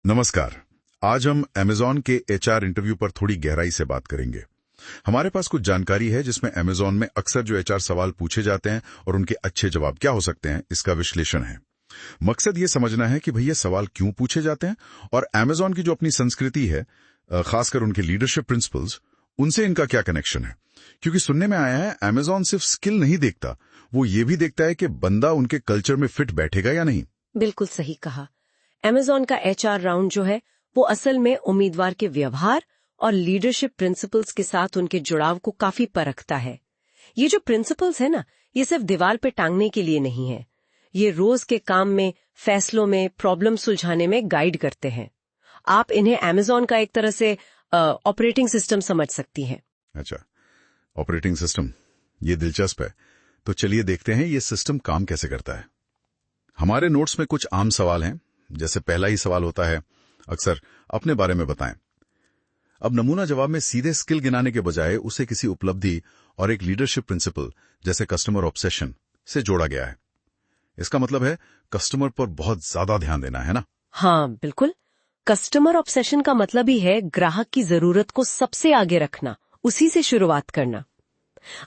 नमस्कार। आज हम अमेजॉन के एचआर इंटरव्यू पर थोड़ी गहराई से बात करेंगे। हमारे पास कुछ जानकारी है जिसमें अमेजॉन में अक्सर जो एचआर सवाल पूछे जाते हैं और उनके अच्छे जवाब क्या हो सकते हैं, इसका विश्लेषण है। मकसद ये समझना है कि भैया सवाल क्यों पूछे जाते हैं और अमेजॉन की जो अपनी संस्कृति है, खासकर उनके लीडरशिप प्रिंसिपल्स, उनसे इनका क्या कनेक्शन है। क्योंकि सुनने में आया है अमेजॉन सिर्फ स्किल नहीं देखता, वो ये भी देखता है कि बंदा उनके कल्चर में फिट बैठेगा या नहीं। बिल्कुल सही कहा। अमेजॉन का एचआर राउंड जो है वो असल में उम्मीदवार के व्यवहार और लीडरशिप प्रिंसिपल्स के साथ उनके जुड़ाव को काफी परखता है। ये जो प्रिंसिपल्स है ना, ये सिर्फ दीवार पे टांगने के लिए नहीं है। ये रोज के काम में, फैसलों में, प्रॉब्लम सुलझाने में गाइड करते हैं। आप इन्हें अमेजॉन का एक तरह से ऑपरेटिंग सिस्टम समझ सकती हैं। अच्छा, ऑपरेटिंग सिस्टम, ये दिलचस्प है। तो चलिए देखते हैं ये सिस्टम काम कैसे करता है। हमारे नोट्स में कुछ आम सवाल हैं। जैसे पहला ही सवाल होता है अक्सर, अपने बारे में बताएं। अब नमूना जवाब में सीधे स्किल गिनाने के बजाय उसे किसी उपलब्धि और एक लीडरशिप प्रिंसिपल जैसे कस्टमर ऑब्सेशन से जोड़ा गया है। इसका मतलब है कस्टमर पर बहुत ज्यादा ध्यान देना है ना। हाँ बिल्कुल। कस्टमर ऑब्सेशन का मतलब ही है ग्राहक की जरूरत को सबसे आगे रखना, उसी से शुरुआत करना।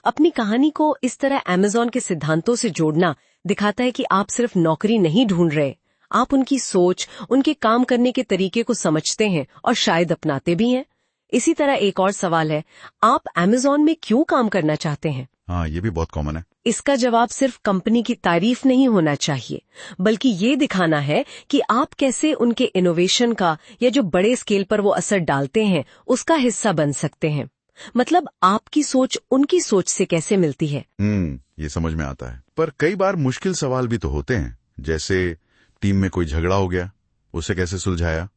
अपनी कहानी को इस तरह अमेजॉन के सिद्धांतों से जोड़ना दिखाता है कि आप सिर्फ नौकरी नहीं ढूंढ रहे, आप उनकी सोच, उनके काम करने के तरीके को समझते हैं और शायद अपनाते भी हैं। इसी तरह एक और सवाल है, आप अमेजॉन में क्यों काम करना चाहते हैं? हाँ, ये भी बहुत कॉमन है। इसका जवाब सिर्फ कंपनी की तारीफ नहीं होना चाहिए, बल्कि ये दिखाना है कि आप कैसे उनके इनोवेशन का या जो बड़े स्केल पर वो असर डालते हैं उसका हिस्सा बन सकते हैं। मतलब आपकी सोच उनकी सोच से कैसे मिलती है। ये समझ में आता है। पर कई बार मुश्किल सवाल भी तो होते हैं, जैसे टीम में कोई झगड़ा हो गया, उसे कैसे सुलझाया,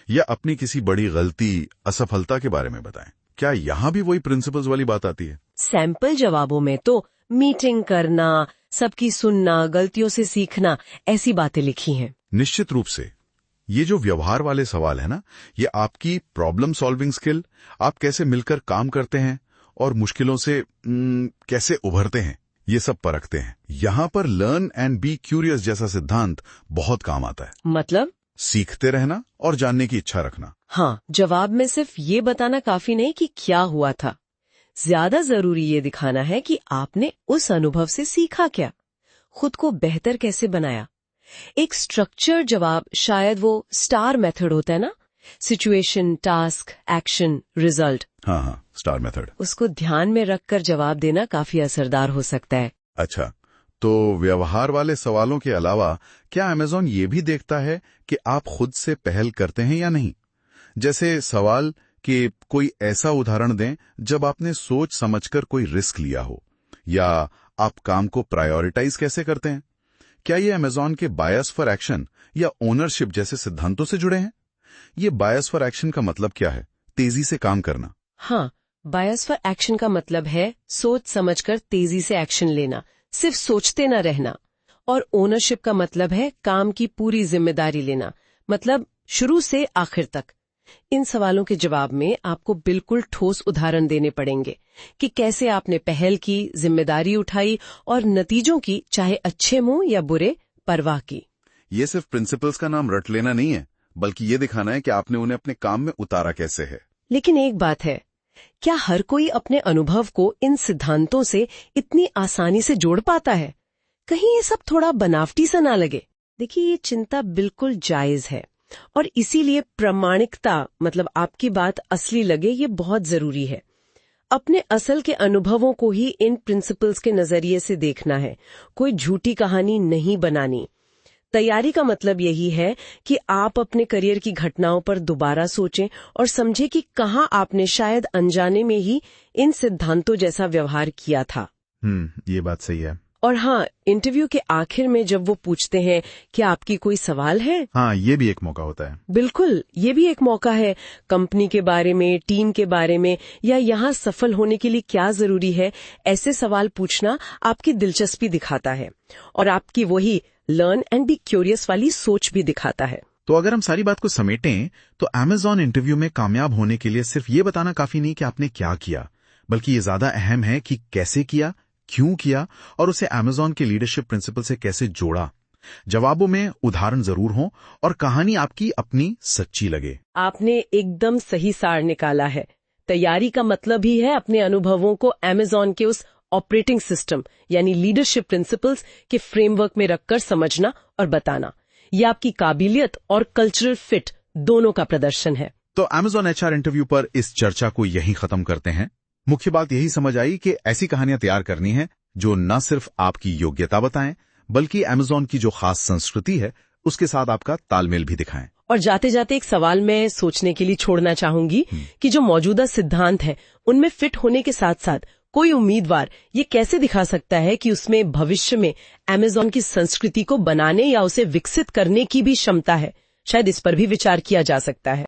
या अपनी किसी बड़ी गलती, असफलता के बारे में बताएं। क्या यहाँ भी वही प्रिंसिपल्स वाली बात आती है? सैंपल जवाबों में तो मीटिंग करना, सबकी सुनना, गलतियों से सीखना, ऐसी बातें लिखी हैं। निश्चित रूप से ये जो व्यवहार वाले सवाल है ना, ये आपकी प्रॉब्लम सॉल्विंग स्किल, आप कैसे मिलकर काम करते हैं और मुश्किलों से कैसे उभरते हैं, ये सब परखते हैं। यहाँ पर लर्न एंड बी क्यूरियस जैसा सिद्धांत बहुत काम आता है। मतलब सीखते रहना और जानने की इच्छा रखना। हाँ, जवाब में सिर्फ ये बताना काफी नहीं कि क्या हुआ था, ज्यादा जरूरी ये दिखाना है कि आपने उस अनुभव से सीखा क्या, खुद को बेहतर कैसे बनाया। एक स्ट्रक्चर जवाब, शायद वो स्टार मेथड होता है ना, सिचुएशन, टास्क, एक्शन, रिजल्ट। हाँ, स्टार मेथड। उसको ध्यान में रखकर जवाब देना काफी असरदार हो सकता है। अच्छा, तो व्यवहार वाले सवालों के अलावा क्या अमेजॉन ये भी देखता है कि आप खुद से पहल करते हैं या नहीं? जैसे सवाल कि कोई ऐसा उदाहरण दें जब आपने सोच समझकर कोई रिस्क लिया हो, या आप काम को प्रायोरिटाइज कैसे करते हैं। क्या ये अमेजॉन के बायस फॉर एक्शन या ओनरशिप जैसे सिद्धांतों से जुड़े हैं? ये बायस फॉर एक्शन का मतलब क्या है? तेजी से काम करना। हाँ, बायस फॉर एक्शन का मतलब है सोच समझकर तेजी से एक्शन लेना, सिर्फ सोचते न रहना। और ओनरशिप का मतलब है काम की पूरी जिम्मेदारी लेना, मतलब शुरू से आखिर तक। इन सवालों के जवाब में आपको बिल्कुल ठोस उदाहरण देने पड़ेंगे कि कैसे आपने पहल की, जिम्मेदारी उठाई और नतीजों की, चाहे अच्छे मुंह या बुरे, परवाह की। ये सिर्फ प्रिंसिपल्स का नाम रट लेना नहीं है, बल्कि ये दिखाना है कि आपने उन्हें अपने काम में उतारा कैसे है। लेकिन एक बात है, क्या हर कोई अपने अनुभव को इन सिद्धांतों से इतनी आसानी से जोड़ पाता है? कहीं ये सब थोड़ा बनावटी सा ना लगे? देखिए, ये चिंता बिल्कुल जायज है और इसीलिए प्रामाणिकता, मतलब आपकी बात असली लगे, ये बहुत जरूरी है। अपने असल के अनुभवों को ही इन प्रिंसिपल्स के नजरिए से देखना है, कोई झूठी कहानी नहीं बनानी। तैयारी का मतलब यही है कि आप अपने करियर की घटनाओं पर दोबारा सोचें और समझें कि कहाँ आपने शायद अनजाने में ही इन सिद्धांतों जैसा व्यवहार किया था। ये बात सही है। और हाँ, इंटरव्यू के आखिर में जब वो पूछते हैं कि आपकी कोई सवाल है, हाँ, ये भी एक मौका होता है। बिल्कुल, ये भी एक मौका है। कंपनी के बारे में, टीम के बारे में, या यहाँ सफल होने के लिए क्या जरूरी है, ऐसे सवाल पूछना आपकी दिलचस्पी दिखाता है और आपकी वही लर्न एंड बी क्यूरियस वाली सोच भी दिखाता है। तो अगर हम सारी बात को समेटें तो अमेजॉन इंटरव्यू में कामयाब होने के लिए सिर्फ ये बताना काफी नहीं कि आपने क्या किया, बल्कि ये ज्यादा अहम है कि कैसे किया, क्यों किया और उसे अमेजॉन के लीडरशिप प्रिंसिपल से कैसे जोड़ा। जवाबों में उदाहरण जरूर हों और कहानी आपकी अपनी सच्ची लगे। आपने एकदम सही सार निकाला है। तैयारी का मतलब ही है अपने अनुभवों को अमेज़न के उस ऑपरेटिंग सिस्टम यानी लीडरशिप प्रिंसिपल्स के फ्रेमवर्क में रखकर समझना और बताना। ये आपकी काबिलियत और कल्चरल फिट दोनों का प्रदर्शन है। तो अमेज़न एचआर इंटरव्यू पर इस चर्चा को यहीं खत्म करते हैं। मुख्य बात यही समझ आई कि ऐसी कहानियां तैयार करनी है जो न सिर्फ आपकी योग्यता बताएं बल्कि अमेज़न की जो खास संस्कृति है उसके साथ आपका तालमेल भी दिखाएं। और जाते जाते एक सवाल मैं सोचने के लिए छोड़ना चाहूंगी कि जो मौजूदा सिद्धांत हैं उनमें फिट होने के साथ साथ कोई उम्मीदवार ये कैसे दिखा सकता है कि उसमें भविष्य में अमेज़न की संस्कृति को बनाने या उसे विकसित करने की भी क्षमता है। शायद इस पर भी विचार किया जा सकता है।